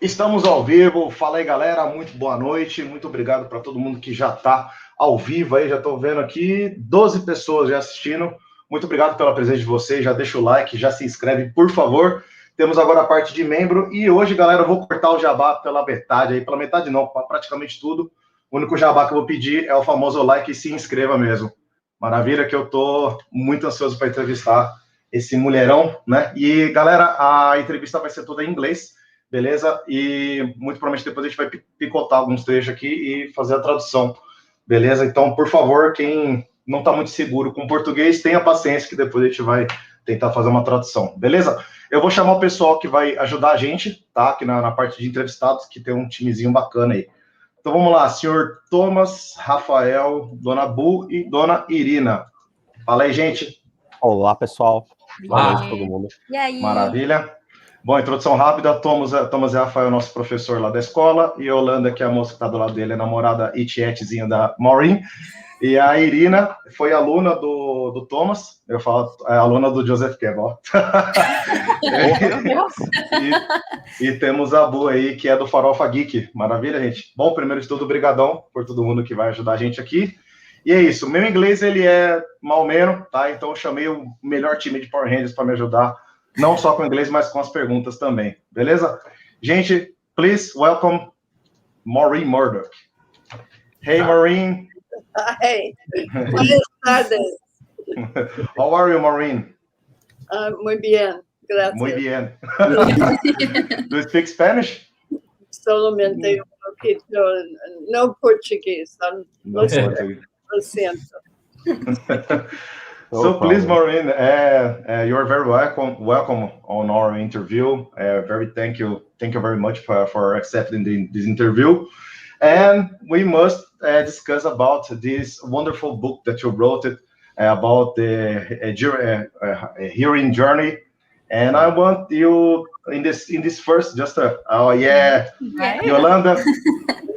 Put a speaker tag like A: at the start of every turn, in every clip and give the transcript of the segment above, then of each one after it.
A: Estamos ao vivo. Fala aí, galera. Muito boa noite. Muito obrigado para todo mundo que já está ao vivo aí. Já estou vendo aqui 12 pessoas já assistindo. Muito obrigado pela presença de vocês. Já deixa o like, já se inscreve, por favor. Temos agora a parte de membro. E hoje, galera, eu vou cortar o jabá pela metade aí. Pela metade não, praticamente tudo. O único jabá que eu vou pedir é o famoso like e se inscreva mesmo. Maravilha, que eu estou muito ansioso para entrevistar esse mulherão, né? E, galera, a entrevista vai ser toda em inglês. Beleza? E muito provavelmente depois a gente vai picotar alguns trechos aqui e fazer a tradução. Beleza? Então, por favor, quem não está muito seguro com português, tenha paciência que depois a gente vai tentar fazer uma tradução. Beleza? Eu vou chamar o pessoal que vai ajudar a gente, tá? Aqui na parte de entrevistados, que tem um timezinho bacana aí. Então, vamos lá. Senhor Thomas, Rafael, Dona Boo e Dona Irina. Fala aí, gente.
B: Olá, pessoal. Boa noite, todo mundo.
C: E aí?
A: Maravilha. Bom, introdução rápida, Thomas e Rafael, nosso professor lá da escola, e a Holanda, que é a moça que está do lado dele, é namorada e tietezinha da Maureen, e a Irina foi aluna do Thomas, eu falo, é aluna do Joseph Campbell. e temos a Bu aí, que é do Farofa Geek. Maravilha, gente? Bom, primeiro de tudo, brigadão por todo mundo que vai ajudar a gente aqui. E é isso, meu inglês, ele é mal menos, tá? Então eu chamei o melhor time de Power Rangers para me ajudar, não só com o inglês, mas com as perguntas também, beleza? Gente, please welcome Maureen Murdock. Hey, Maureen.
D: Hi. Buenas tardes.
A: How are you, Maureen?
D: Muy bien, gracias.
A: Muy bien. Do you speak Spanish?
D: Solamente un poquito, no portugués.
A: No Portuguese.
D: Lo siento.
A: So please, Maureen, you're very welcome on our interview. Thank you very much for accepting this interview. And we must discuss about this wonderful book that you wrote about the heroine journey. And I want you in this first Yolanda.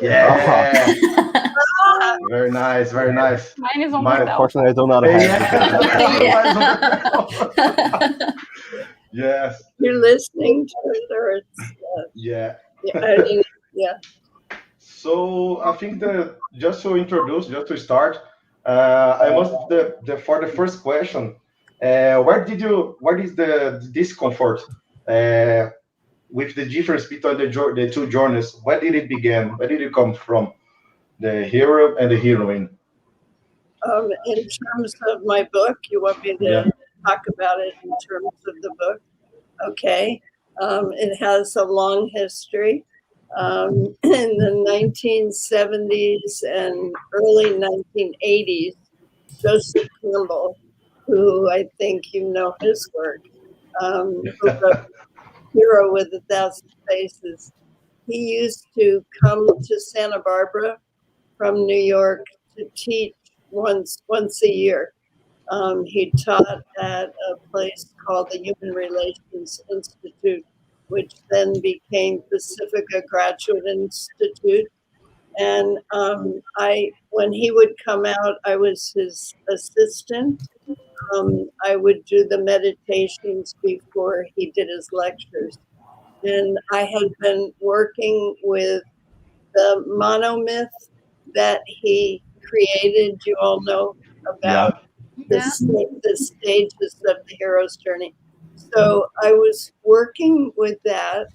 A: Yeah. Very nice.
E: Mine is on my
B: Unfortunately, I don't know how to
A: have Yes.
D: You're listening to it, or it's,
A: Yeah.
D: Yeah.
A: So I think that just to start, I must for the first question, where is the discomfort with the difference between the two journeys? Where did it begin? Where did it come from? The hero and the heroine.
D: In terms of my book, you want me to talk about it in terms of the book? Okay. It has a long history. In the 1970s and early 1980s, Joseph Campbell, who I think you know his work, who's a hero with 1,000 faces, he used to come to Santa Barbara from New York to teach once a year. He taught at a place called the Human Relations Institute, which then became Pacifica Graduate Institute. And when he would come out, I was his assistant. I would do the meditations before he did his lectures. And I had been working with the monomyth that he created. You all know about the stages of the hero's journey. So I was working with that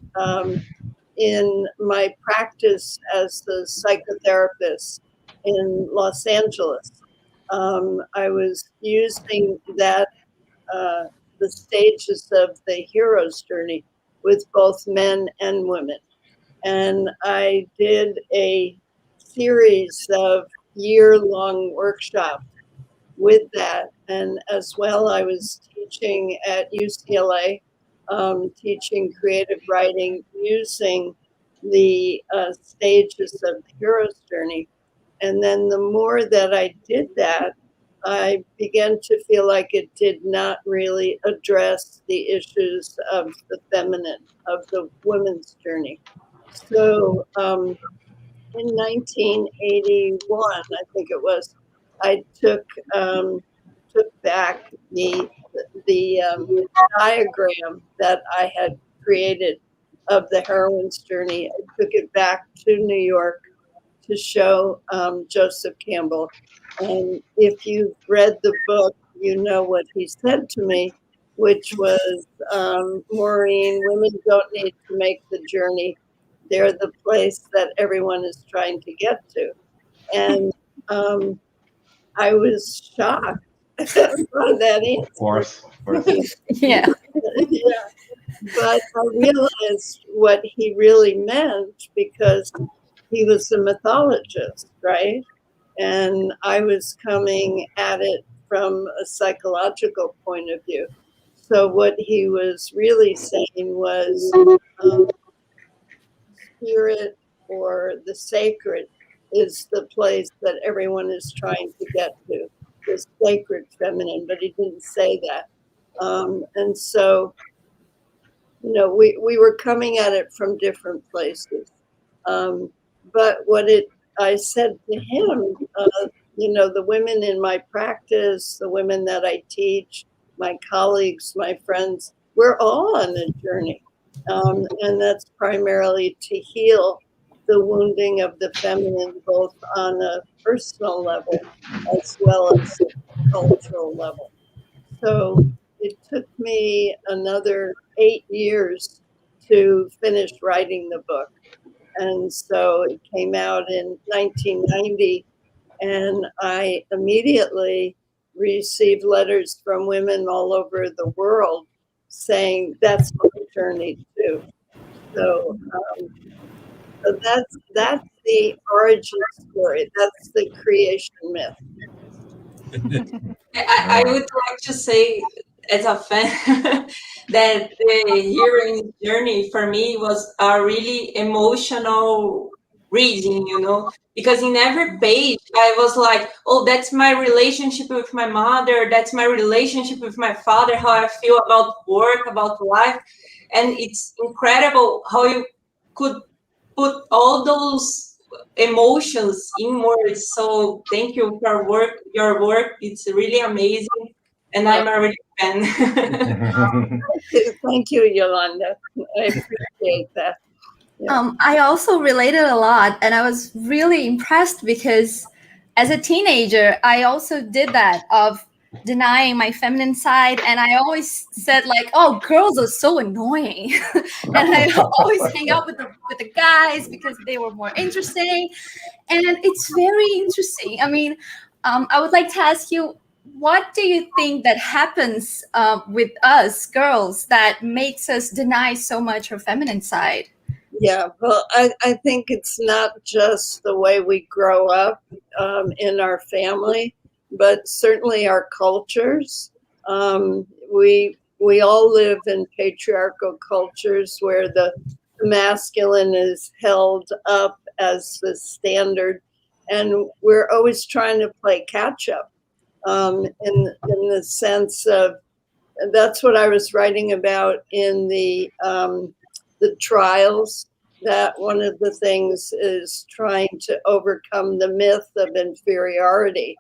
D: in my practice as a psychotherapist in Los Angeles. I was using that, the stages of the hero's journey with both men and women. And I did a series of year-long workshops with that. And as well, I was teaching at UCLA, teaching creative writing using the stages of the hero's journey. And then the more that I did that, I began to feel like it did not really address the issues of the feminine, of the women's journey. So in 1981, I think it was, I took back the diagram that I had created of the heroine's journey. I took it back to New York to show Joseph Campbell. And if you've read the book, you know what he said to me, which was, Maureen, women don't need to make the journey. They're the place that everyone is trying to get to. And I was shocked by that answer.
A: Of course.
C: Yeah.
D: Yeah. But I realized what he really meant, because he was a mythologist, right? And I was coming at it from a psychological point of view. So what he was really saying was spirit or the sacred is the place that everyone is trying to get to, the sacred feminine, but he didn't say that. And so, you know, we were coming at it from different places. But what I said to him, you know, the women in my practice, the women that I teach, my colleagues, my friends, we're all on a journey. And that's primarily to heal the wounding of the feminine, both on a personal level as well as a cultural level. So it took me another 8 years to finish writing the book. And so it came out in 1990, and I immediately received letters from women all over the world saying, that's my journey too. So, so that's the origin story. That's the creation myth.
E: I would like to say, as a fan, that the heroine journey for me was a really emotional reading, you know, because in every page I was like, oh, that's my relationship with my mother, that's my relationship with my father, how I feel about work, about life. And it's incredible how you could put all those emotions in words. So thank you for your work. It's really amazing. And I'm a really fan.
D: Thank you, Yolanda. I appreciate that. Yeah.
C: I also related a lot, and I was really impressed because as a teenager, I also did that of denying my feminine side, and I always said like, "Oh, girls are so annoying," and I always hang out with the guys because they were more interesting, and it's very interesting. I mean, I would like to ask you, what do you think that happens with us girls that makes us deny so much our feminine side?
D: Yeah, well, I think it's not just the way we grow up in our family, but certainly our cultures. We all live in patriarchal cultures where the masculine is held up as the standard, and we're always trying to play catch up in the sense of, that's what I was writing about in the trials, that one of the things is trying to overcome the myth of inferiority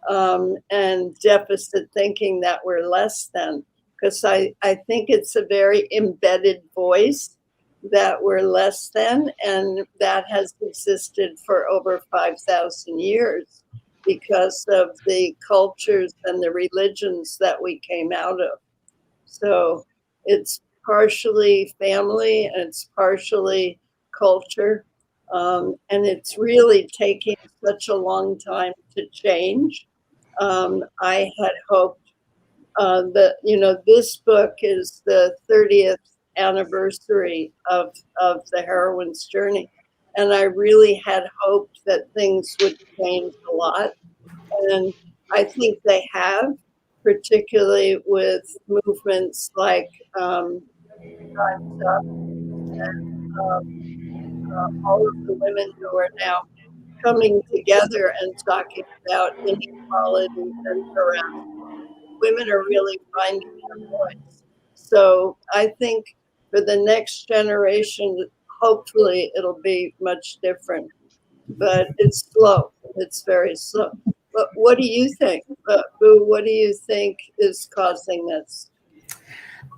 D: and deficit thinking that we're less than. Because I think it's a very embedded voice that we're less than, and that has existed for over 5,000 years because of the cultures and the religions that we came out of. So it's partially family and it's partially culture. And it's really taking such a long time to change. I had hoped that, you know, this book is the 30th anniversary of the heroine's journey. And I really had hoped that things would change a lot. And I think they have, particularly with movements like Time's Up and all of the women who are now coming together and talking about inequality and harassment. Women are really finding their voice. So I think for the next generation, hopefully it'll be much different. But it's slow. It's very slow. But what do you think? Boo, what do you think is causing this?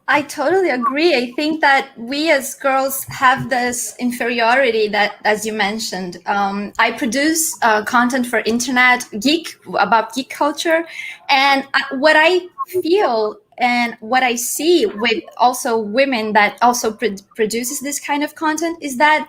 C: I totally agree. I think that we as girls have this inferiority that, as you mentioned, I produce content for internet about geek culture, and what I feel and what I see with also women that also produces this kind of content is that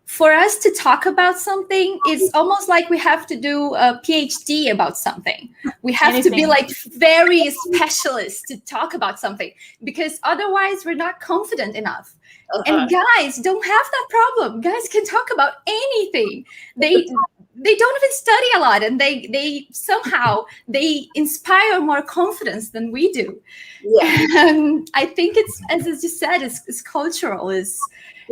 C: for us to talk about something, it's almost like we have to do a PhD about something. We have to be like very specialists to talk about something, because otherwise we're not confident enough. And guys don't have that problem. Guys can talk about anything. They don't even study a lot, and they somehow they inspire more confidence than we do. Yeah. I think it's, as you said, it's cultural.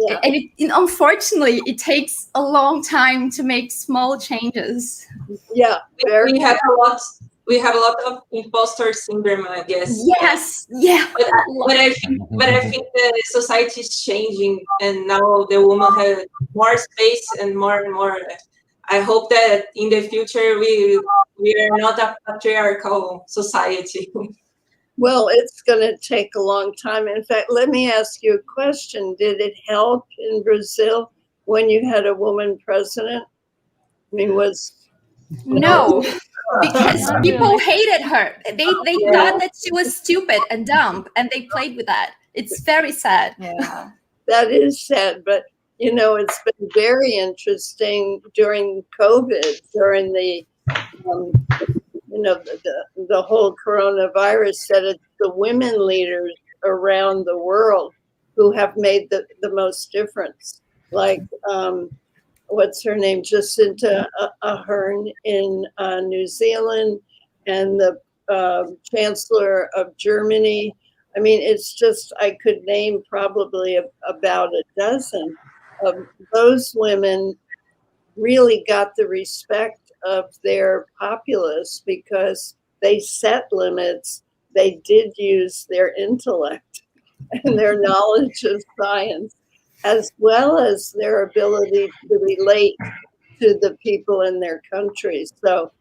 C: Yeah. And unfortunately, it takes a long time to make small changes.
D: Yeah,
E: we have a lot of imposter syndrome, I guess.
C: Yes, yeah.
E: But I think the society is changing, and now the woman has more space and more. I hope that in the future we are not a patriarchal society.
D: Well, it's going to take a long time. In fact, let me ask you a question. Did it help in Brazil when you had a woman president? I mean,
C: No, because people hated her. They thought that she was stupid and dumb, and they played with that. It's very sad.
D: Yeah. That is sad, but you know, it's been very interesting during COVID, during the the whole coronavirus, that it's the women leaders around the world who have made the most difference. Like, what's her name? Jacinta Ardern in New Zealand, and the Chancellor of Germany. I mean, it's just, I could name probably about a dozen of those women. Really got the respect of their populace because they set limits. They did use their intellect and their knowledge of science, as well as their ability to relate to the people in their countries. So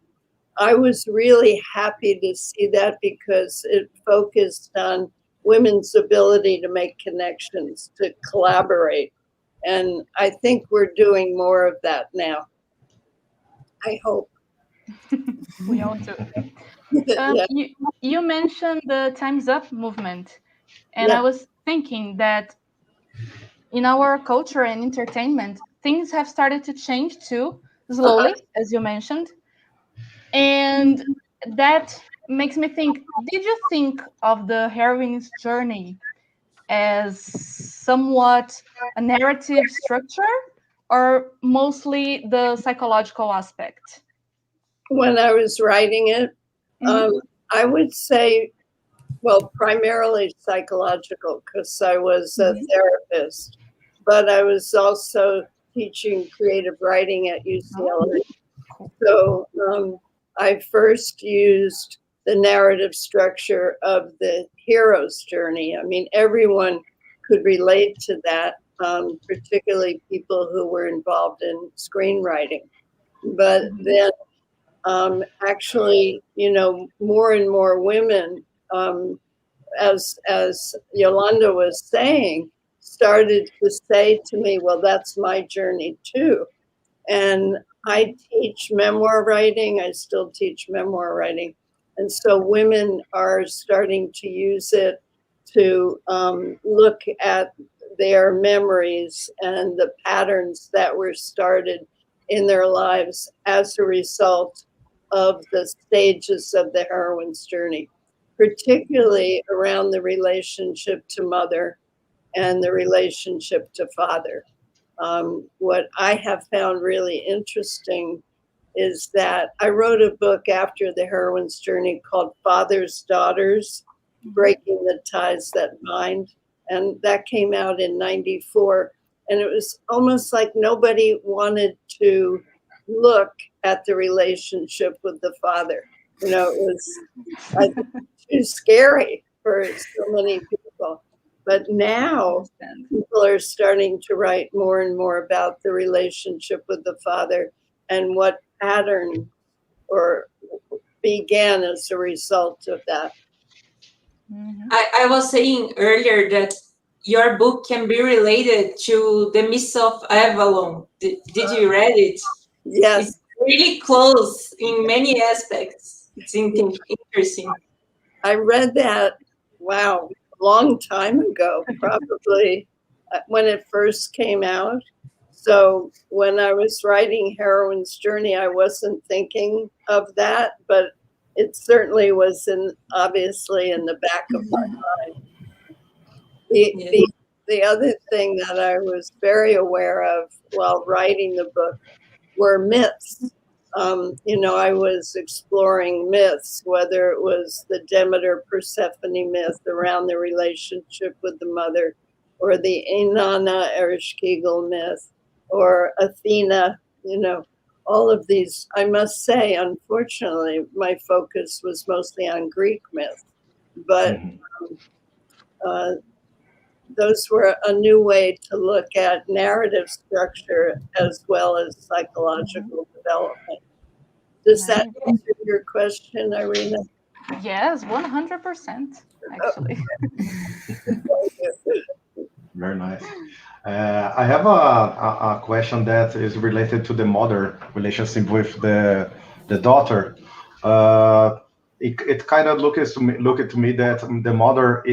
D: I was really happy to see that, because it focused on women's ability to make connections, to collaborate. And I think we're doing more of that now. I hope.
F: We all do. You mentioned the Time's Up movement, and I was thinking that in our culture and entertainment, things have started to change too, slowly, as you mentioned. And that makes me think, did you think of the heroine's journey as somewhat a narrative structure, or mostly the psychological aspect?
D: When I was writing it, I would say, well, primarily psychological, because I was a therapist, but I was also teaching creative writing at UCLA. So I first used the narrative structure of the hero's journey. I mean, everyone could relate to that, particularly people who were involved in screenwriting. But then actually, you know, more and more women, as Yolanda was saying, started to say to me, well, that's my journey too. And I teach memoir writing. I still teach memoir writing. And so women are starting to use it to look at their memories and the patterns that were started in their lives as a result of the stages of the heroine's journey, particularly around the relationship to mother and the relationship to father. What I have found really interesting is that I wrote a book after the heroine's journey called Father's Daughters, Breaking the Ties That Bind. And that came out in '94. And it was almost like nobody wanted to look at the relationship with the father. You know, it was too scary for so many people. But now people are starting to write more and more about the relationship with the father and what pattern or began as a result of that.
E: I was saying earlier that your book can be related to the Mists of Avalon. Did you read it?
D: Yes.
E: It's really close in many aspects. It's interesting.
D: I read that, wow, a long time ago, probably when it first came out. So when I was writing Heroine's Journey, I wasn't thinking of that, but it certainly was obviously in the back of my mind. The other thing that I was very aware of while writing the book were myths. I was exploring myths, whether it was the Demeter-Persephone myth around the relationship with the mother, or the Inanna Ereshkigal myth, or Athena, all of these. I must say, unfortunately, my focus was mostly on Greek myth, but those were a new way to look at narrative structure as well as psychological development. Does that answer your question, Irina?
F: Yes, 100%, actually.
A: Very nice. I have a question that is related to the mother relationship with the daughter. It kind of look to me that the mother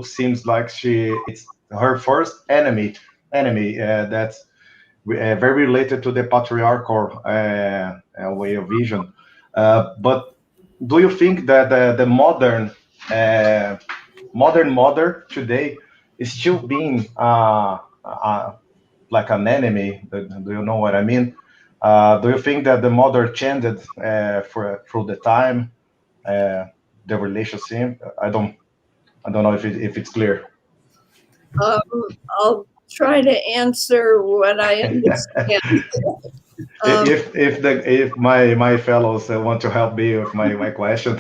A: seems like it's her first enemy that's very related to the patriarchal way of vision. But do you think that the modern mother today is still being like an enemy? Do you know what I mean? Do you think that the mother changed through the time, the relationship? I don't know if it's clear.
D: I'll try to answer what I understand.
A: If my fellows want to help me with my question.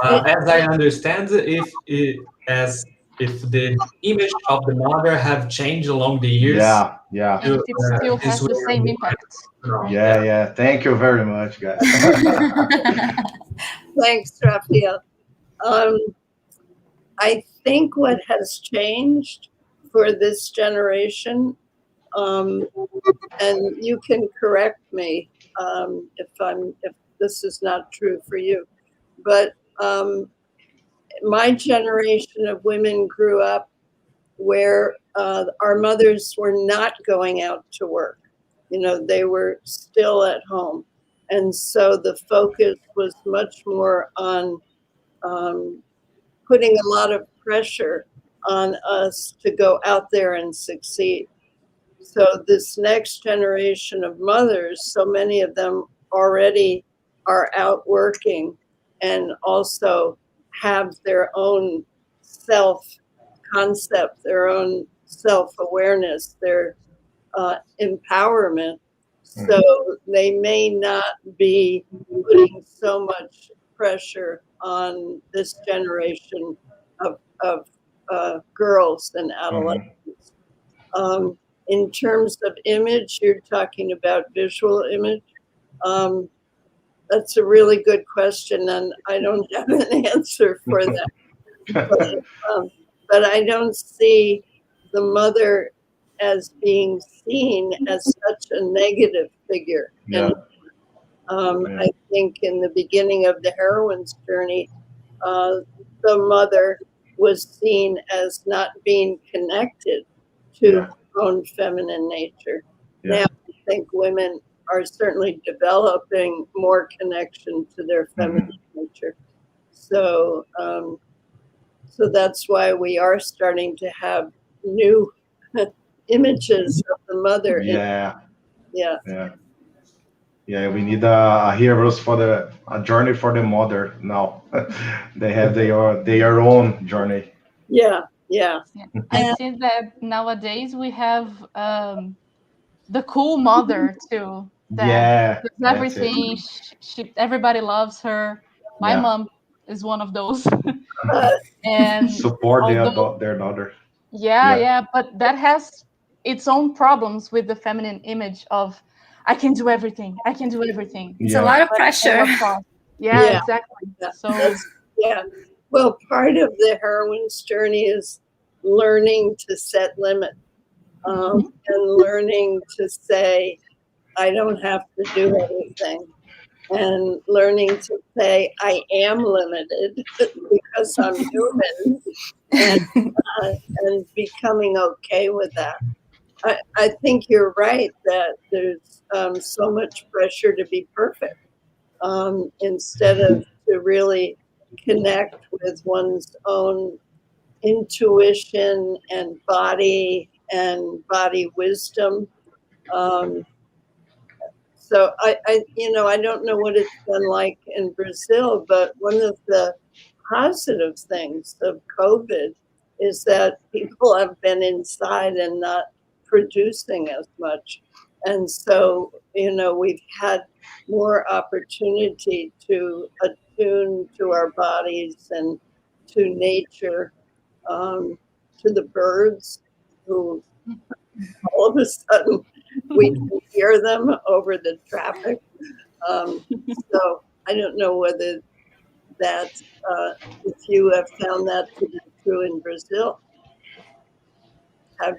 G: As I understand, if the image of the mother have changed along the years,
A: yeah,
F: and it still has the same impact.
A: Yeah. Thank you very much, guys.
D: Thanks, Rafael. I think what has changed for this generation, and you can correct me if this is not true for you, but my generation of women grew up where our mothers were not going out to work. They were still at home. And so the focus was much more on putting a lot of pressure on us to go out there and succeed. So this next generation of mothers, so many of them already are out working and also have their own self-concept, their own self-awareness, their empowerment. So they may not be putting so much pressure on this generation of girls and adolescents. In terms of image, you're talking about visual image. That's a really good question, and I don't have an answer for that. But I don't see the mother as being seen as such a negative figure.
A: Yeah.
D: I think in the beginning of the heroine's journey, the mother was seen as not being connected to her own feminine nature. Now I think women are certainly developing more connection to their feminine nature. So that's why we are starting to have new images of the mother.
A: We need a heroes for a journey for the mother now. They have their own journey.
D: Yeah.
F: I think that nowadays we have the cool mother too. That does everything. Everybody loves her. My mom is one of those. And
A: support their daughter.
F: Yeah, but that has its own problems with the feminine image of I can do everything.
C: It's a lot of pressure.
F: Yeah, exactly.
D: Yeah.
F: So
D: Yeah. Well, part of the heroine's journey is learning to set limits and learning to say, I don't have to do anything. And learning to say, I am limited because I'm human, and becoming okay with that. I think you're right that there's so much pressure to be perfect instead of to really connect with one's own intuition and body wisdom. So I don't know what it's been like in Brazil, but one of the positive things of COVID is that people have been inside and not producing as much. And so, we've had more opportunity to attune to our bodies and to nature, to the birds who all of a sudden we can hear them over the traffic. So I don't know whether that, if you have found that to be true in Brazil. Have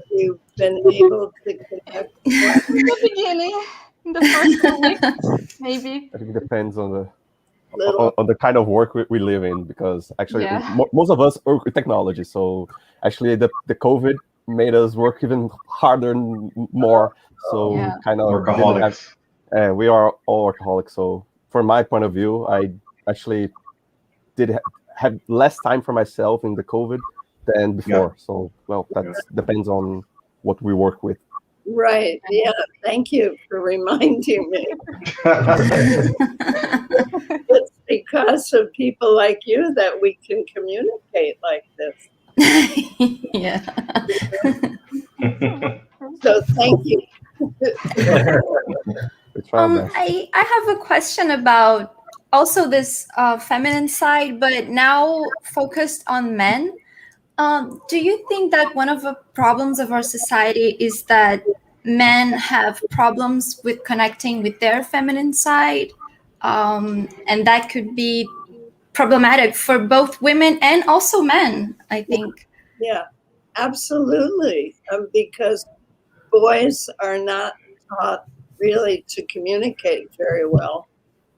D: you been able to connect?
F: In the beginning, in the first 2 weeks, maybe.
B: I think it depends on the kind of work we live in, because actually most of us work with technology. So actually the COVID made us work even harder and more. So kind of
A: workaholics.
B: We are all workaholics. So from my point of view, I actually did have less time for myself in the COVID than before. So, well, that depends on what we work with.
D: Right. Yeah. Thank you for reminding me. It's because of people like you that we can communicate like this.
C: Yeah.
D: So thank you.
C: I have a question about also this feminine side, but now focused on men. Do you think that one of the problems of our society is that men have problems with connecting with their feminine side? And that could be problematic for both women and also men, I think.
D: Yeah, absolutely. Because boys are not taught really to communicate very well,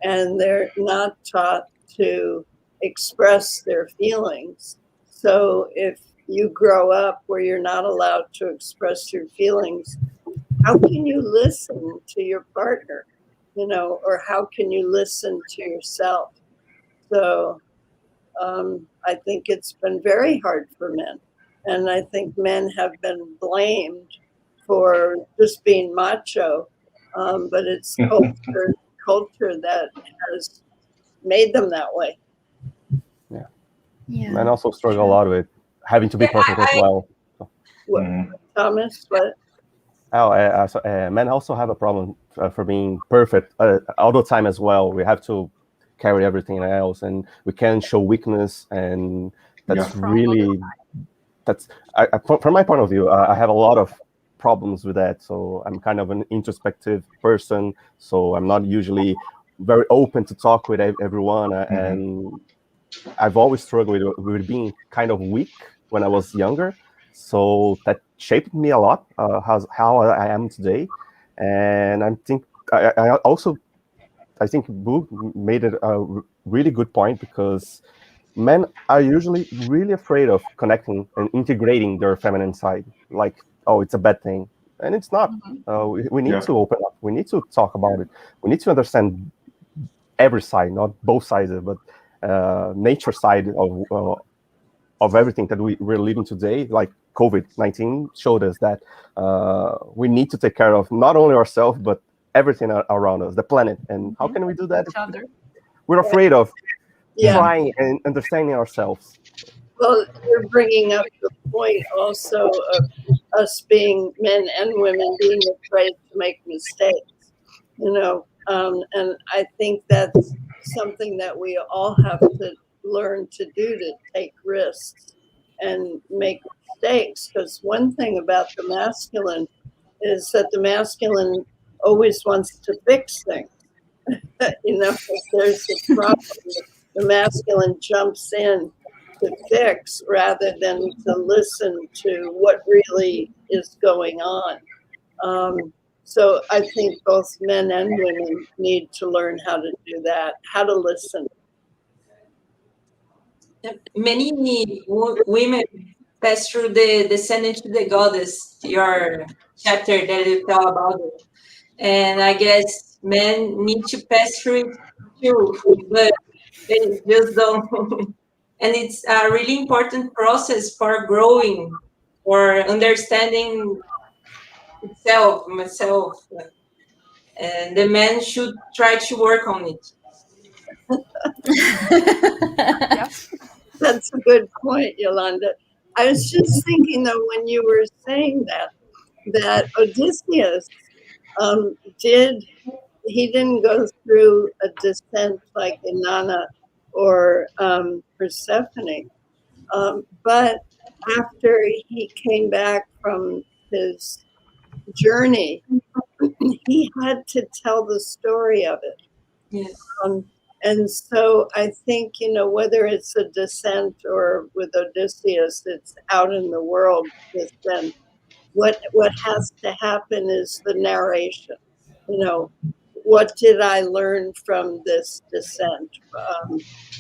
D: and they're not taught to express their feelings. So if you grow up where you're not allowed to express your feelings, how can you listen to your partner, or how can you listen to yourself? So I think it's been very hard for men. And I think men have been blamed for just being macho, but it's culture that has made them that way.
B: Yeah. Men also struggle a lot with having to be perfect as well.
D: Thomas, what?
B: Men also have a problem for being perfect all the time as well. We have to carry everything else, and we can't show weakness, and that's really from my point of view, I have a lot of problems with that. So I'm kind of an introspective person, so I'm not usually very open to talk with everyone, and I've always struggled with being kind of weak when I was younger. So that shaped me a lot, how I am today. And I think I think Boo made it a really good point, because men are usually really afraid of connecting and integrating their feminine side. Like, oh, it's a bad thing. And it's not. We need to open up. We need to talk about it. We need to understand every side, not both sides, but nature side of everything that we're living today. Like COVID-19 showed us that we need to take care of not only ourselves, but everything around us, the planet. And how can we do that? We're afraid of trying and understanding ourselves.
D: Well, you're bringing up the point also of us being men and women being afraid to make mistakes, and I think that's something that we all have to learn to do, to take risks and make mistakes. Because one thing about the masculine is that the masculine always wants to fix things. If there's a problem, the masculine jumps in to fix rather than to listen to what really is going on. So I think both men and women need to learn how to do that, how to listen.
E: Many women pass through the descendant to the goddess, your chapter that you tell about it. And I guess men need to pass through it too, but they just don't. And it's a really important process for growing, for understanding itself, myself. And the men should try to work on it.
D: That's a good point, Yolanda. I was just thinking, though, when you were saying that Odysseus didn't go through a descent like Inanna or Persephone, but after he came back from his journey, he had to tell the story of it.
E: Yes.
D: And so I think, whether it's a descent or with Odysseus, it's out in the world with them. What has to happen is the narration. What did I learn from this descent?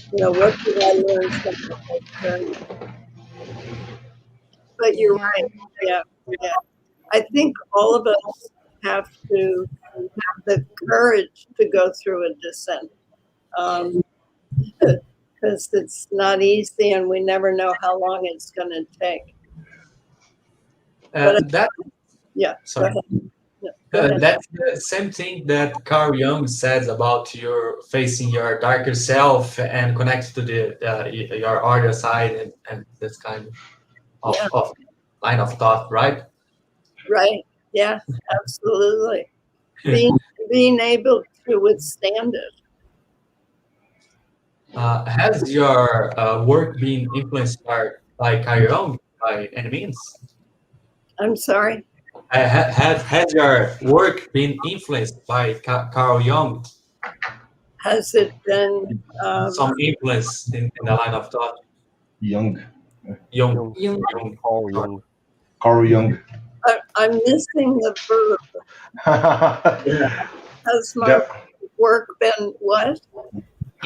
D: What did I learn from this journey? But you're right. Yeah. I think all of us have to have the courage to go through a descent. Because it's not easy and we never know how long it's going to take.
G: Sorry.
D: Go ahead.
G: That's the same thing that Carl Jung says about your facing your darker self and connect to your other side and this kind of line of thought, right?
D: Right. Yeah, absolutely. Being able to withstand it.
G: Has your work been influenced by Carl Jung by any means?
D: I'm sorry?
G: Has your work been influenced by Carl Jung?
D: Has it been...
G: some influence in the line of thought?
A: Jung.
B: Carl Jung.
D: I'm missing the verb. Has my work been what?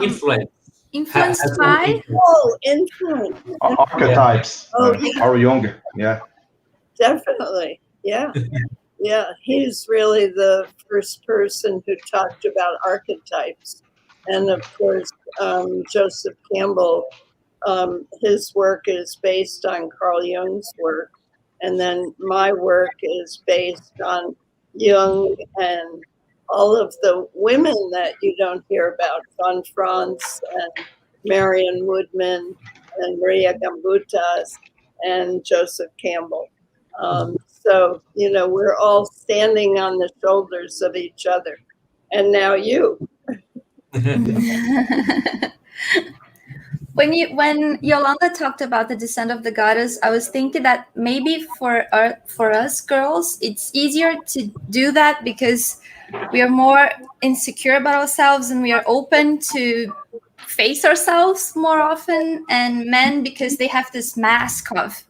G: Influence.
C: Influenced by?
D: Oh, influence.
A: Archetypes. Carl Jung. Yeah.
D: Definitely. Yeah. Yeah. He's really the first person who talked about archetypes. And of course, Joseph Campbell, his work is based on Carl Jung's work. And then my work is based on Jung and all of the women that you don't hear about, Von Franz and Marion Woodman and Maria Gambutas and Joseph Campbell. So, we're all standing on the shoulders of each other. And now you.
C: When Yolanda talked about the descent of the goddess, I was thinking that maybe for us girls, it's easier to do that because we are more insecure about ourselves and we are open to face ourselves more often. And men, because they have this mask of,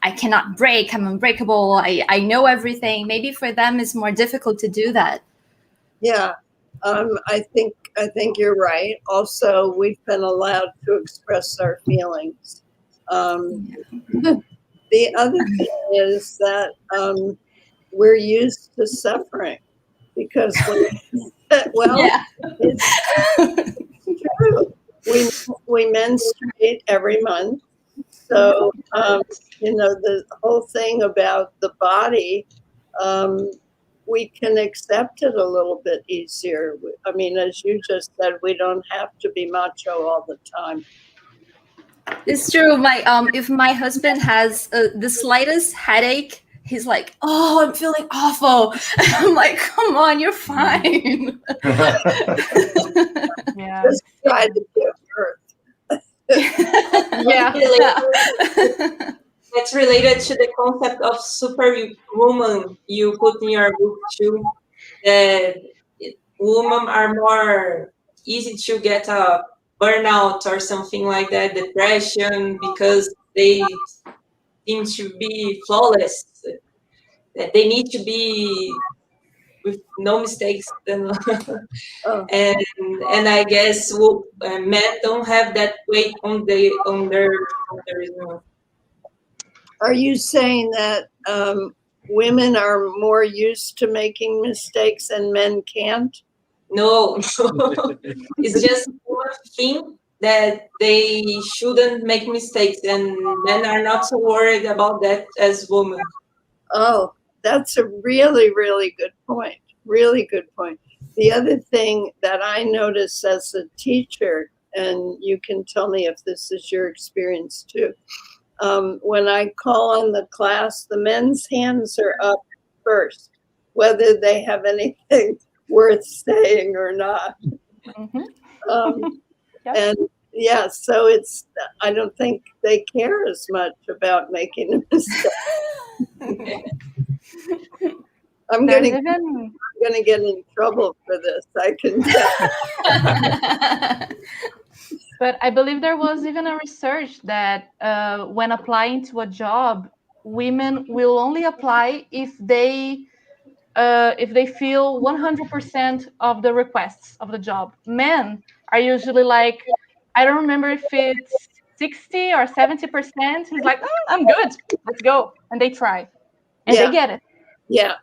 C: I cannot break, I'm unbreakable, I know everything. Maybe for them it's more difficult to do that. Yeah,
D: I think you're right. Also, we've been allowed to express our feelings. The other thing is that we're used to suffering because it's true. We menstruate every month. So, the whole thing about the body, we can accept it a little bit easier. I mean, as you just said, we don't have to be macho all the time.
C: It's true. If my husband has the slightest headache, he's like, "Oh, I'm feeling awful." And I'm like, "Come on, you're fine."
F: Yeah.
D: Just try to give birth.
C: Yeah.
E: That's related to the concept of superwoman you put in your book too. That women are more easy to get a burnout or something like that, depression, because they seem to be flawless. That they need to be with no mistakes. And I guess men don't have that weight on their.
D: Are you saying that women are more used to making mistakes and men can't?
E: No, it's just one thing that they shouldn't make mistakes, and men are not so worried about that as women.
D: Oh, that's a really, really good point. Really good point. The other thing that I notice as a teacher, and you can tell me if this is your experience too, when I call on the class, the men's hands are up first, whether they have anything worth saying or not. And yeah, so I don't think they care as much about making a mistake. I'm gonna get in trouble for this, I can tell.
F: But I believe there was even a research that when applying to a job, women will only apply if they feel 100% of the requests of the job. Men are usually like, I don't remember if it's 60 or 70%. He's like, I'm good, let's go. And they try, and they get it.
D: Yeah.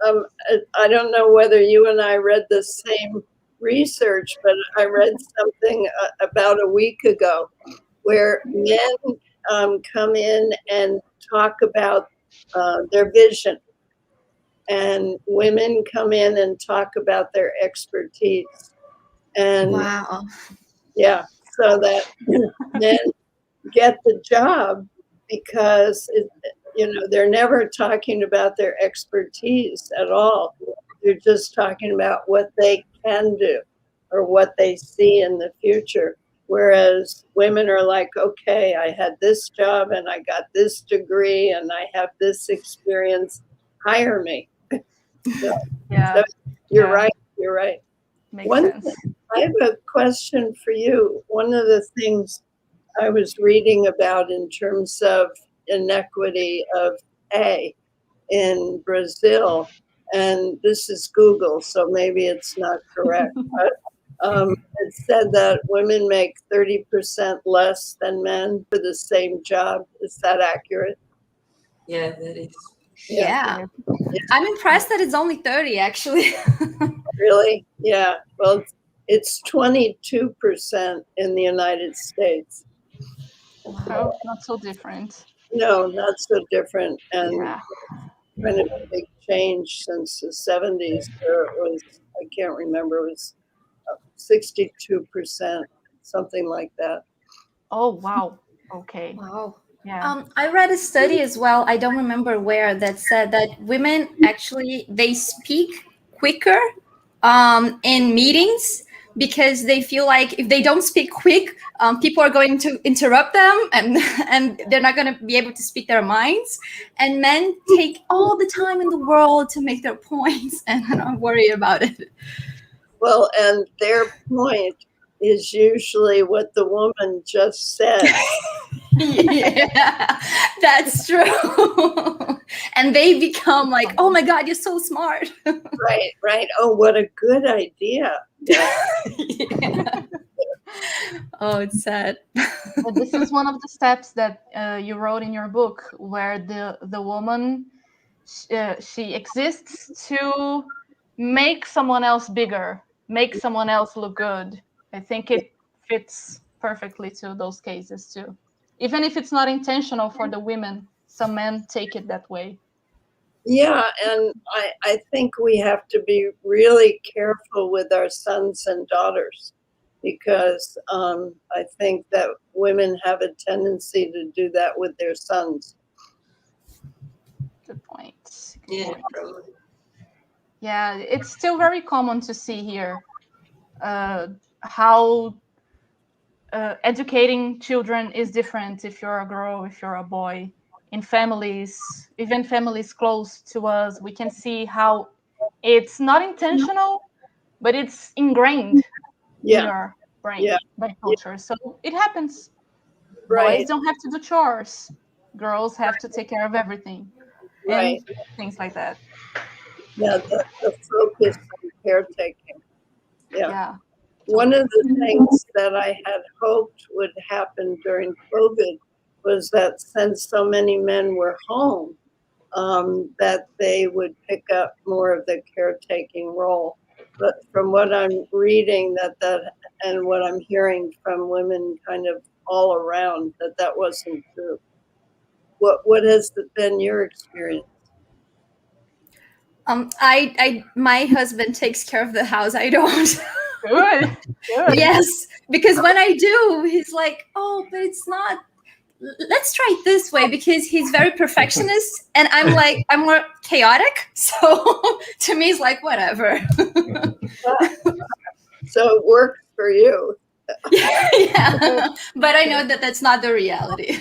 D: I don't know whether you and I read the same research, but I read something about a week ago where men come in and talk about their vision, and women come in and talk about their expertise. And
C: wow.
D: Yeah, so that men get the job because they're never talking about their expertise at all. They're just talking about what they can do or what they see in the future. Whereas women are like, okay, I had this job and I got this degree and I have this experience, hire me. So you're right.
F: Makes sense.
D: I have a question for you. One of the things I was reading about in terms of inequity of pay in Brazil, and this is Google, so maybe it's not correct, but it said that women make 30% less than men for the same job. Is that accurate?
E: Yeah, that is.
C: Yeah. I'm impressed that it's only 30, actually.
D: Really? Yeah. Well, it's 22% in the United States.
F: Wow, not so different.
D: No, not so different. And kind of a big change since the 70s. Where it was, I can't remember, it was 62%, something like that.
F: Oh, wow. Okay.
C: Wow.
F: Yeah.
C: I read a study as well, I don't remember where, that said that women actually, they speak quicker in meetings because they feel like if they don't speak quick, people are going to interrupt them and they're not going to be able to speak their minds. And men take all the time in the world to make their points and are not worried about it.
D: Well, and their point is usually what the woman just said.
C: Yeah, that's true. And they become like, oh my God, you're so smart.
D: Right. Oh, what a good idea. Yeah.
C: Yeah. Oh, it's sad.
F: But this is one of the steps that you wrote in your book, where the woman, she exists to make someone else bigger, make someone else look good. I think it fits perfectly to those cases too. Even if it's not intentional for the women, some men take it that way.
D: Yeah, and I think we have to be really careful with our sons and daughters, because I think that women have a tendency to do that with their sons.
F: Good point.
E: Yeah.
F: Yeah, it's still very common to see here how educating children is different if you're a girl, if you're a boy. In families, even families close to us, we can see how it's not intentional, but it's ingrained in brain, by culture. So it happens.
D: Right.
F: Boys don't have to do chores. Girls have to take care of everything.
D: Right.
F: And things like that.
D: Yeah, the focus on caretaking.
F: Yeah.
D: One of the things that I had hoped would happen during COVID was that since so many men were home, that they would pick up more of the caretaking role. But from what I'm reading and what I'm hearing from women kind of all around, that wasn't true. What has been your experience?
C: My husband takes care of the house. I don't.
F: Good.
C: Yes, because when I do, he's like, "Oh, but it's not. Let's try it this way," because he's very perfectionist, and I'm like, I'm more chaotic. So to me, it's like whatever.
D: So it works for you.
C: Yeah, but I know that that's not the reality.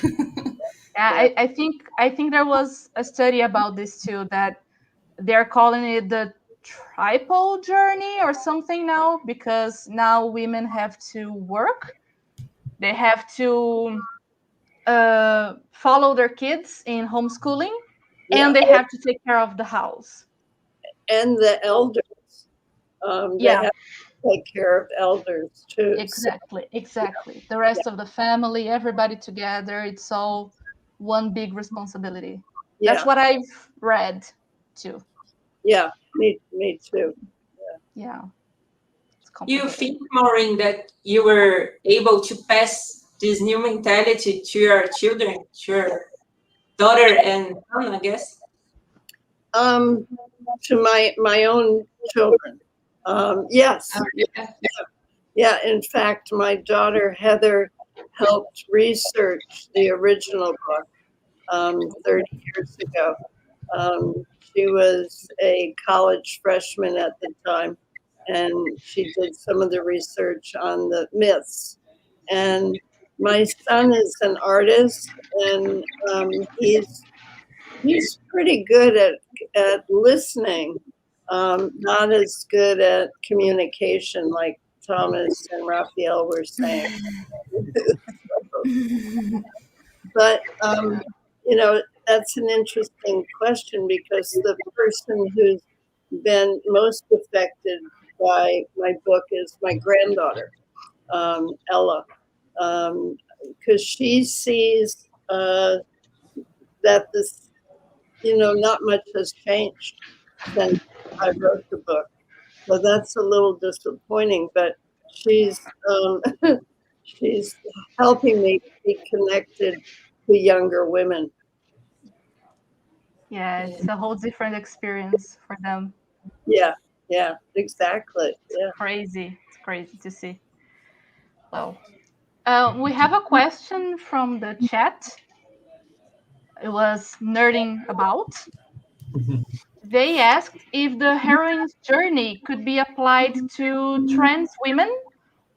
F: Yeah, I think there was a study about this too, that they're calling it the triple journey or something now, because now women have to work, they have to follow their kids in homeschooling, and they have to take care of the house
D: and the elders. They have to take care of elders too.
F: Exactly. The rest of the family, everybody together, it's all one big responsibility. That's what I've read too.
D: Yeah, me too.
F: Yeah.
E: You think, Maureen, that you were able to pass this new mentality to your children, to your daughter and son, I guess?
D: To my own children. Yes. Yeah, in fact, my daughter Heather helped research the original book 30 years ago. She was a college freshman at the time, and she did some of the research on the myths. And my son is an artist, and he's pretty good at listening, not as good at communication like Thomas and Raphael were saying. But that's an interesting question, because the person who's been most affected by my book is my granddaughter, Ella, because she sees that this, not much has changed since I wrote the book. So that's a little disappointing, but she's she's helping me be connected to younger women.
F: Yeah, it's a whole different experience for them.
D: Yeah, exactly. Yeah.
F: It's crazy to see. Well, we have a question from the chat. It was nerding about. They asked if the heroine's journey could be applied to trans women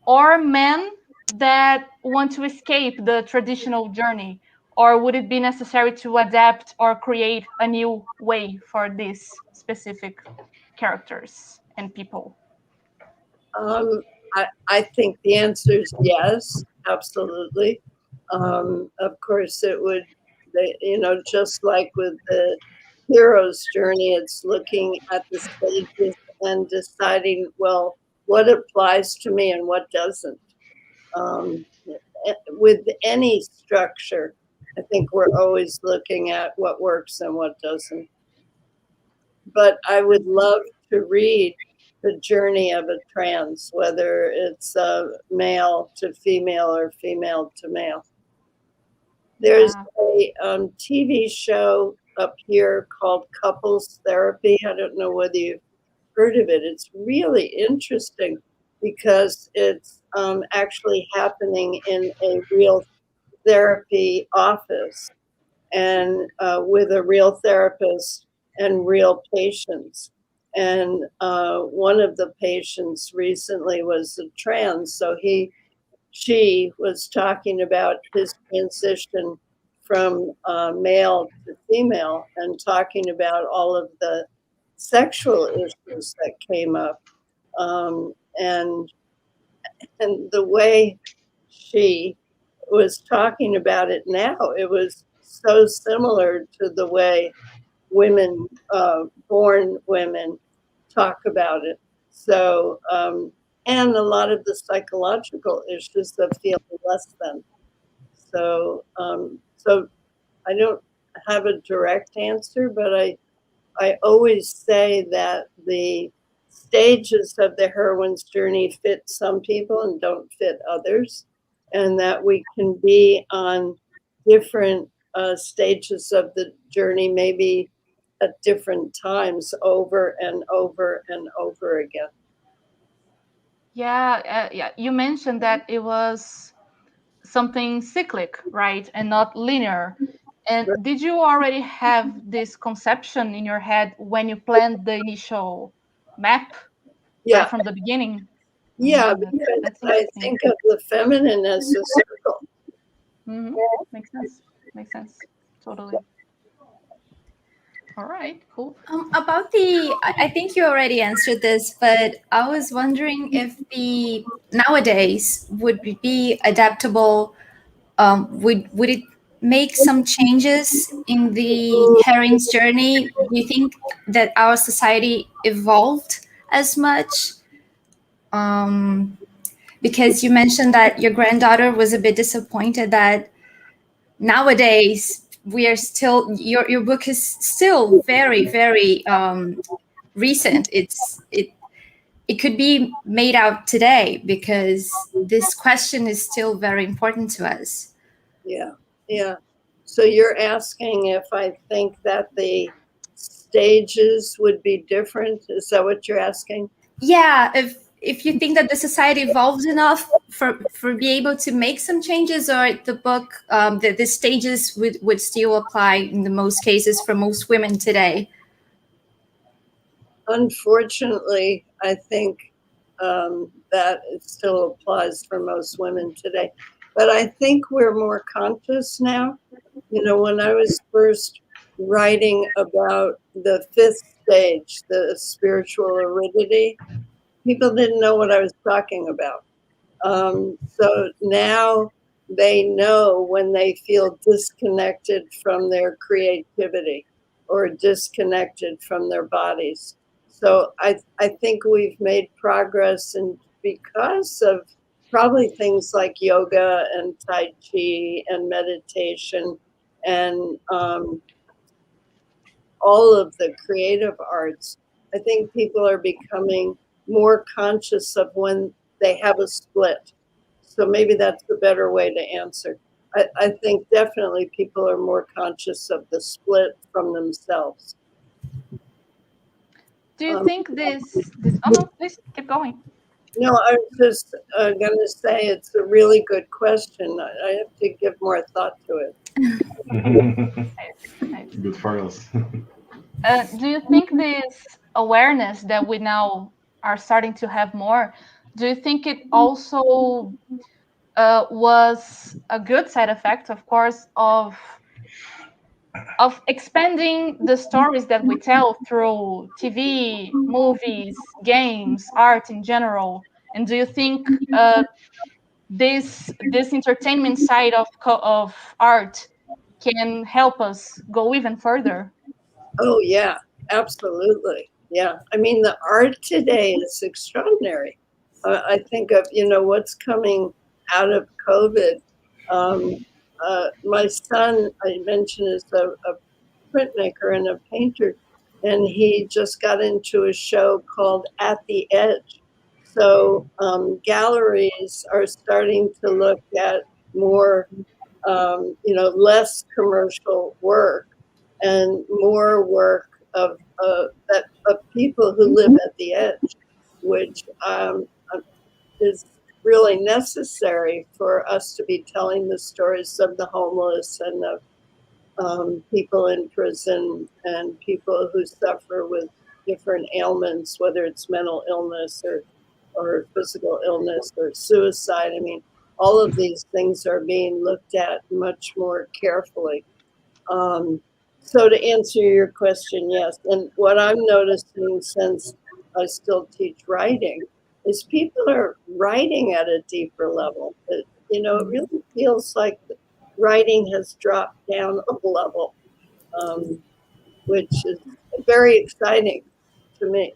F: or men that want to escape the traditional journey, or would it be necessary to adapt or create a new way for these specific characters and people?
D: I think the answer is yes, absolutely. Of course, it would, just like with the hero's journey, it's looking at the stages and deciding, well, what applies to me and what doesn't. With any structure, I think we're always looking at what works and what doesn't. But I would love to read the journey of a trans, whether it's male to female or female to male. There's a TV show up here called Couples Therapy. I don't know whether you've heard of it. It's really interesting because it's actually happening in a real therapy office, and with a real therapist and real patients. And one of the patients recently was a trans, so she was talking about his transition from male to female, and talking about all of the sexual issues that came up. And the way she was talking about it now, it was so similar to the way women, born women, talk about it. So, and a lot of the psychological issues of feeling less than. So, so I don't have a direct answer, but I always say that the stages of the heroine's journey fit some people and don't fit others, and that we can be on different stages of the journey, maybe at different times, over and over and over again.
F: Yeah, you mentioned that it was something cyclic, right, and not linear. And did you already have this conception in your head when you planned the initial map?
D: Yeah,
F: right from the beginning.
D: Yeah, because I think of the feminine as a circle.
F: Mm-hmm. Makes sense. Makes sense. Totally. All right, cool.
C: About the, I think you already answered this, but I was wondering if the nowadays would be adaptable. Would it make some changes in the heroine's journey? Do you think that our society evolved as much? Because you mentioned that your granddaughter was a bit disappointed that nowadays we are still, your book is still very, very recent. It could be made out today because this question is still very important to us.
D: Yeah. So you're asking if I think that the stages would be different? Is that what you're asking?
C: Yeah, if you think that the society evolved enough for be able to make some changes, or the book, the stages would still apply in the most cases for most women today.
D: Unfortunately, I think that it still applies for most women today. But I think we're more conscious now. You know, when I was first writing about the fifth stage, the spiritual aridity, people didn't know what I was talking about. So now they know when they feel disconnected from their creativity or disconnected from their bodies. So I think we've made progress, and because of probably things like yoga and Tai Chi and meditation and all of the creative arts, I think people are becoming more conscious of when they have a split. So maybe that's the better way to answer. I think definitely people are more conscious of the split from themselves.
F: Do you think this? Oh no, please keep going.
D: No, I was just going to say it's a really good question. I have to give more thought to it.
A: Good for us.
F: Do you think this awareness that we now are starting to have more, do you think it also was a good side effect, of course, of expanding the stories that we tell through TV, movies, games, art in general? And do you think this entertainment side of art can help us go even further?
D: Oh yeah, absolutely. Yeah, I mean the art today is extraordinary. I think of, you know, what's coming out of COVID. My son, I mentioned, is a printmaker and a painter, and he just got into a show called At the Edge. So galleries are starting to look at more, you know, less commercial work and more work of people who live at the edge, which is really necessary for us to be telling the stories of the homeless and of people in prison and people who suffer with different ailments, whether it's mental illness or physical illness or suicide. I mean, all of these things are being looked at much more carefully. So to answer your question, yes. And what I'm noticing, since I still teach writing, is people are writing at a deeper level. It really feels like writing has dropped down a level, which is very exciting to me.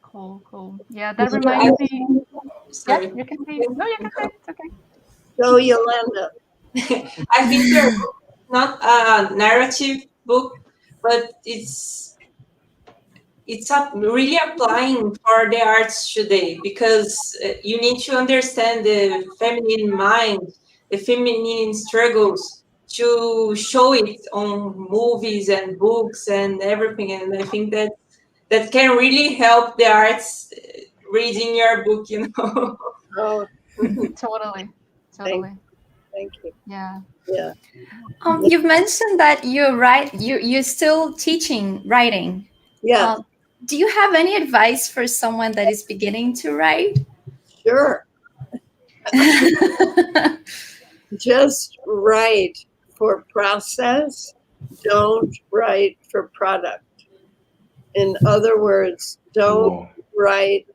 F: Cool. Yeah, that reminds me. Sorry. Yeah, you can say. No, you can say. It's okay.
D: Go, Yolanda.
E: I think your book is not a narrative book, but it's really applying for the arts today, because you need to understand the feminine mind, the feminine struggles, to show it on movies and books and everything. And I think that can really help the arts reading your book,
D: Oh,
F: Totally.
D: thank you.
F: Yeah.
C: You've mentioned that you're still teaching writing.
D: Yeah.
C: Do you have any advice for someone that is beginning to write?
D: Sure. Just write for process. Don't write for product. In other words, don't write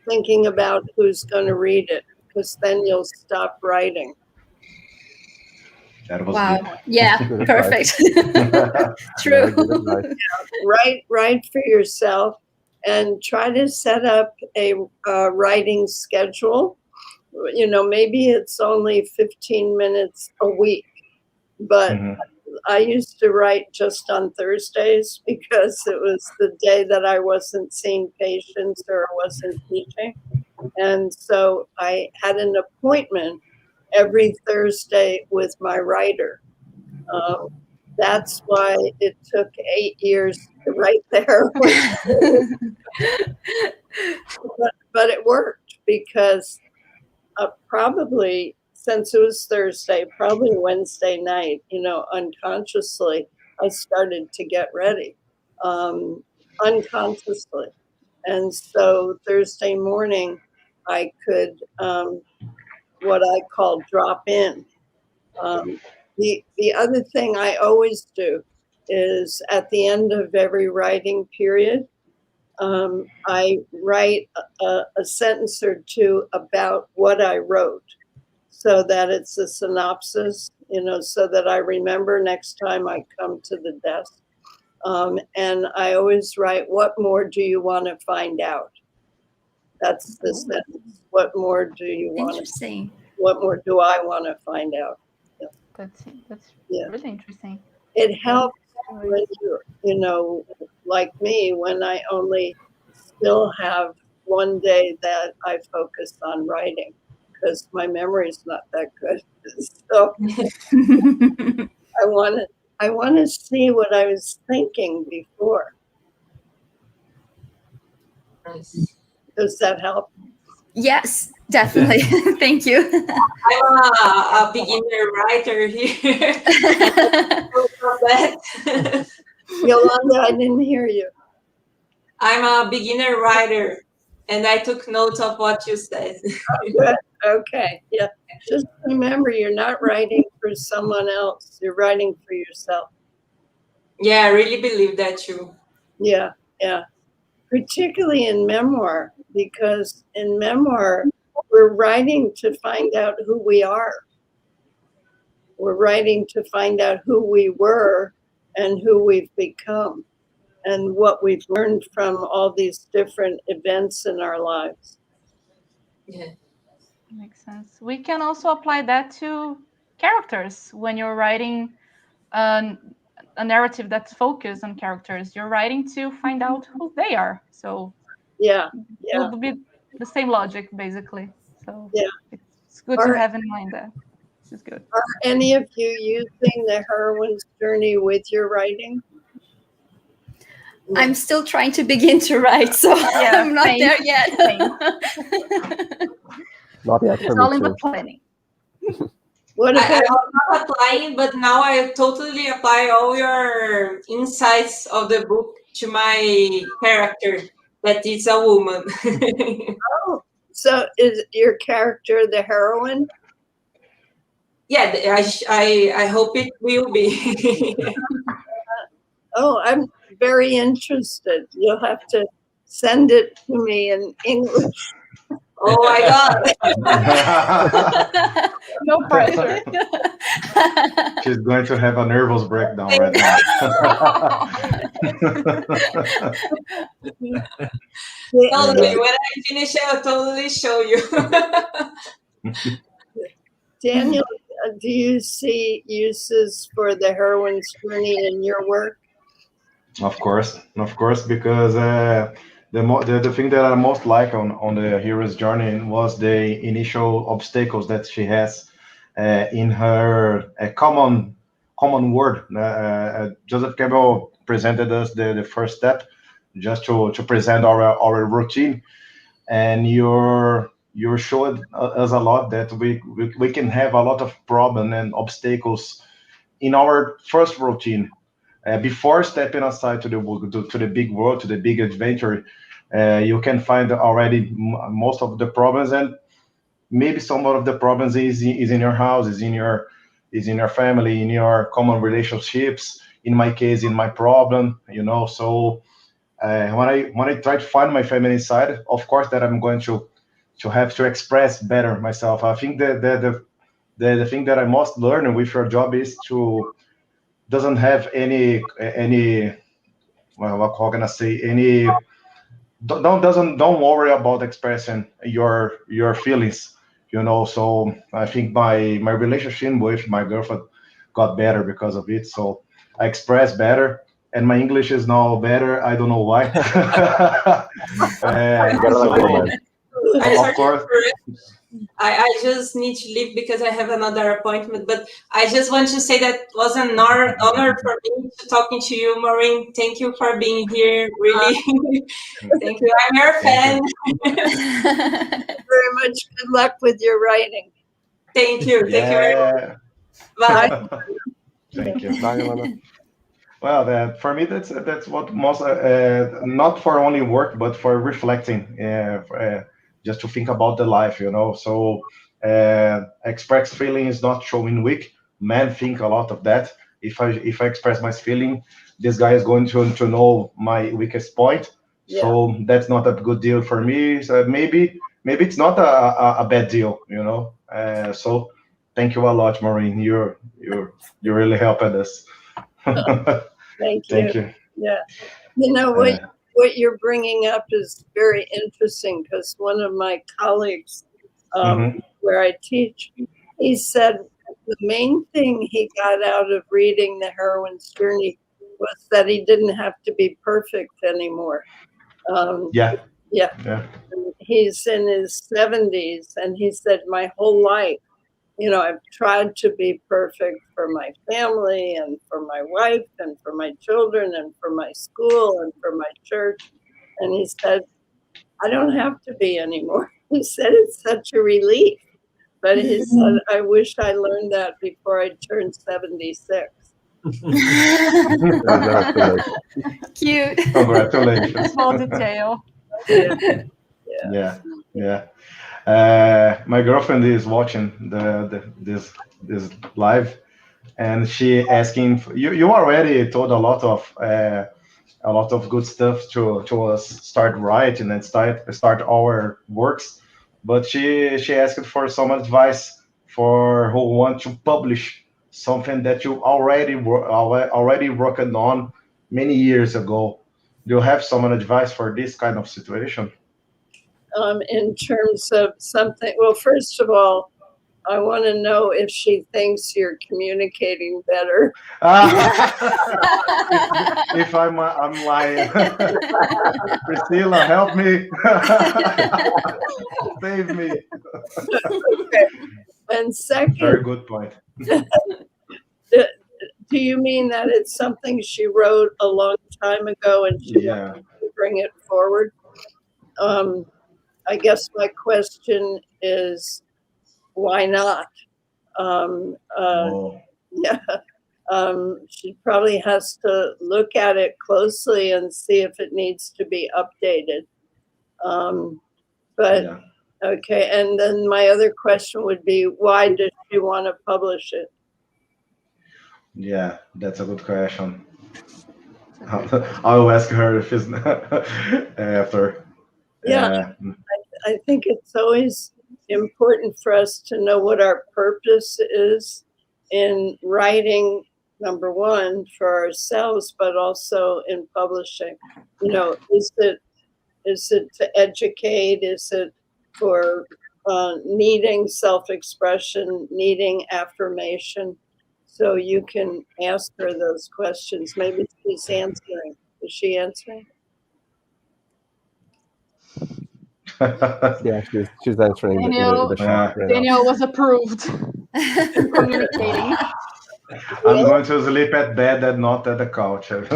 D: thinking about who's going to read it, because then you'll stop writing.
A: That was
C: Wow.
A: good.
C: Yeah,
B: Good
C: perfect.
B: Very
C: True.
B: good advice.
D: Write for yourself, and try to set up a writing schedule. Maybe it's only 15 minutes a week, but I used to write just on Thursdays because it was the day that I wasn't seeing patients or wasn't teaching. And so I had an appointment every Thursday with my writer. That's why it took 8 years to write there. But it worked, because probably, since it was Thursday, probably Wednesday night, unconsciously, I started to get ready, unconsciously. And so Thursday morning, I could, what I call drop in. The other thing I always do is, at the end of every writing period, I write a sentence or two about what I wrote, so that it's a synopsis, so that I remember next time I come to the desk. And I always write, what more do you want to find out? That's the sentence. What more do you want?
C: Interesting.
D: What more do I want to find out?
F: That's
D: Yeah.
F: really interesting.
D: It helps when you're, like me, when I only still have one day that I focus on writing, because my memory is not that good. So I want to see what I was thinking before.
E: Nice.
D: Does that help?
C: Yes, definitely. Thank you.
E: I'm a beginner writer here.
D: Yolanda, I didn't hear you.
E: I'm a beginner writer, and I took notes of what you said.
D: Good. Okay. Yeah. Just remember, you're not writing for someone else. You're writing for yourself.
E: Yeah, I really believe that too.
D: Yeah. Particularly in memoir, because in memoir, we're writing to find out who we are. We're writing to find out who we were and who we've become, and what we've learned from all these different events in our lives.
E: Yeah.
F: Makes sense. We can also apply that to characters. When you're writing a narrative that's focused on characters, you're writing to find out who they are. So
D: Yeah.
F: it would be the same logic, basically. So
D: Yeah.
F: it's good to have in mind that. This is good.
D: Are any of you using the heroine's journey with your writing?
C: I'm still trying to begin to write, so I'm not there yet.
B: Not yet.
F: It's all in the planning.
D: What
E: I
D: about
E: was not applying, but now I totally apply all your insights of the book to my character, that is a woman.
D: so is your character the heroine?
E: Yeah, I hope it will be.
D: Oh, I'm very interested. You'll have to send it to me in English.
E: Oh my God.
F: No pressure.
A: She's going to have a nervous breakdown right now.
E: Totally. When I finish, I'll totally show you.
D: Daniel, do you see uses for the heroine's journey in your work?
A: Of course, because the thing that I most like on the hero's journey was the initial obstacles that she has in her common word. Joseph Campbell presented us the first step, just to present our routine, and you showed us a lot that we can have a lot of problem and obstacles in our first routine. Before stepping aside to the big world, to the big adventure, you can find already most of the problems, and maybe some of the problems is in your house, is in your family, in your common relationships. In my case, in my problem, So when I try to find my feminine side, of course that I'm going to have to express better myself. I think that the thing that I must learn with your job is to doesn't have any well, how can I say, any don't worry about expressing your feelings, So I think my relationship with my girlfriend got better because of it. So I express better, and my English is now better. I don't know why. Of course.
E: I just need to leave because I have another appointment, but I just want to say that was an honor for me to talking to you, Maureen. Thank you for being here, really. Thank you. I'm your fan.
D: Very much. Good luck with your writing.
E: Thank you. Thank you very much. Bye.
A: Thank you. Well, for me, that's what most, not for only work, but for reflecting, just to think about the life, So express feeling is not showing weak. Men think a lot of that. If I express my feeling, this guy is going to know my weakest point. Yeah. So that's not a good deal for me. So maybe it's not a bad deal, So thank you a lot, Maureen. You really helped us.
D: Thank you.
A: Thank you.
D: Yeah. What you're bringing up is very interesting, because one of my colleagues where I teach, he said the main thing he got out of reading The Heroine's Journey was that he didn't have to be perfect anymore.
A: Yeah.
D: He's in his 70s, and he said, my whole life, I've tried to be perfect for my family and for my wife and for my children and for my school and for my church. And he said, I don't have to be anymore. He said, it's such a relief. But he said, I wish I learned that before I turned 76.
C: Cute.
A: Congratulations.
F: Small detail.
A: Yeah. My girlfriend is watching this live, and she asking you already told a lot of good stuff to us start writing and start our works, but she asked for some advice for who want to publish something that you already worked on many years ago. Do you have some advice for this kind of situation?
D: In terms of something, well, first of all, I want to know if she thinks you're communicating better.
A: If I'm lying. Priscilla, help me. Save me.
D: Okay. And second,
A: very good point.
D: Do you mean that it's something she wrote a long time ago and she wanted to bring it forward? I guess my question is, why not? She probably has to look at it closely and see if it needs to be updated. Okay, and then my other question would be, why does she want to publish it?
A: Yeah, that's a good question. I'll ask her if it's after.
D: Yeah, I think it's always important for us to know what our purpose is in writing, number one, for ourselves, but also in publishing. You know, is it to educate? Is it for needing self-expression, needing affirmation? So you can ask her those questions. Maybe she's answering. Is she answering?
B: Yeah, she's answering the chat.
F: Daniel was approved in communicating.
A: I'm going to sleep at bed and not at the couch today.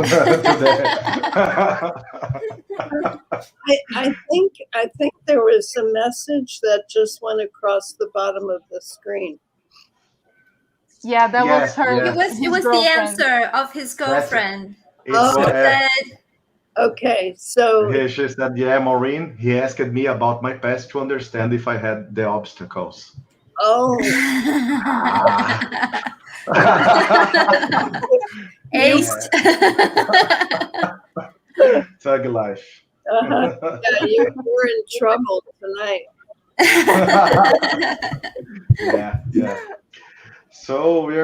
D: I think there was a message that just went across the bottom of the screen.
F: Yeah, that was her.
C: It was the answer of his girlfriend.
D: Okay, so
A: she said, "Yeah, Maureen. He asked me about my past to understand if I had the obstacles."
D: Oh.
C: Aced.
A: Thug life.
D: Yeah, you're in trouble tonight.
A: Yeah. So we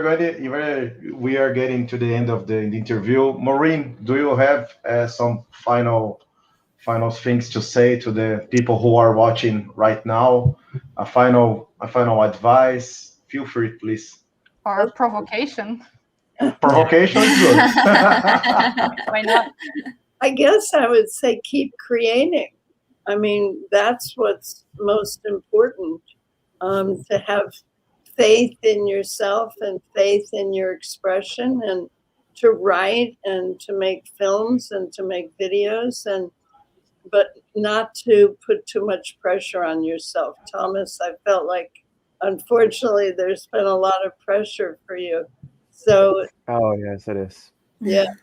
A: are getting to the end of the interview. Maureen, do you have some final things to say to the people who are watching right now? A final advice? Feel free, please.
F: Or provocation.
A: Provocation is good.
F: Why not?
D: I guess I would say keep creating. I mean, that's what's most important, to have faith in yourself and faith in your expression, and to write and to make films and to make videos, but not to put too much pressure on yourself. Thomas, I felt like, unfortunately, there's been a lot of pressure for you. So,
B: oh yes, it is.
D: Yeah.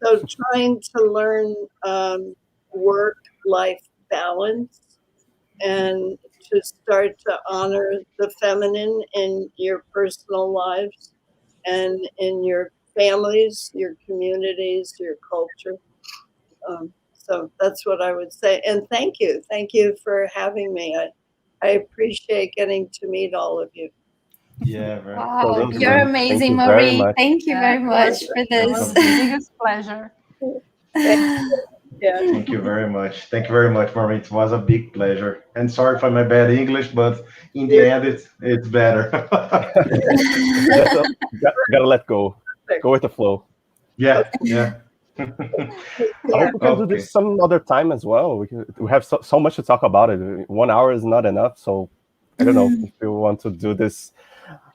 D: So trying to learn work-life balance and to start to honor the feminine in your personal lives and in your families, your communities, your culture. So that's what I would say. And thank you. Thank you for having me. I appreciate getting to meet all of you.
A: Yeah, very
C: wow, you're amazing, Maureen. Thank you very much for this.
F: It was the biggest pleasure.
D: Yeah.
A: Thank you very much. Thank you very much, Maureen. It was a big pleasure. And sorry for my bad English, but in the end, it's better.
B: Gotta let go. Go with the flow.
A: Yeah.
B: I hope we can do this some other time as well. We have so much to talk about it. 1 hour is not enough, so I don't know if you want to do this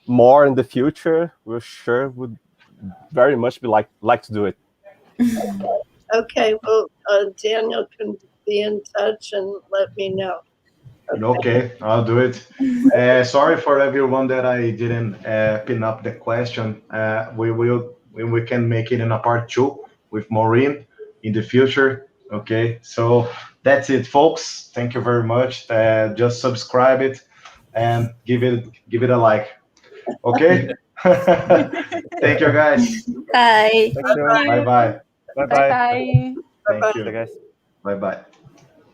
B: more in the future. We sure would very much be like to do it.
D: Okay, well, Daniel can be in touch and let me know.
A: Okay, I'll do it. Sorry for everyone that I didn't pin up the question. We can make it in a part 2 with Maureen in the future. Okay, so that's it, folks. Thank you very much. Just subscribe it and give it a like. Okay. Thank you, guys.
C: Bye.
A: Bye. Bye.
B: Bye.
A: Thank you.
B: Guys.
A: Bye.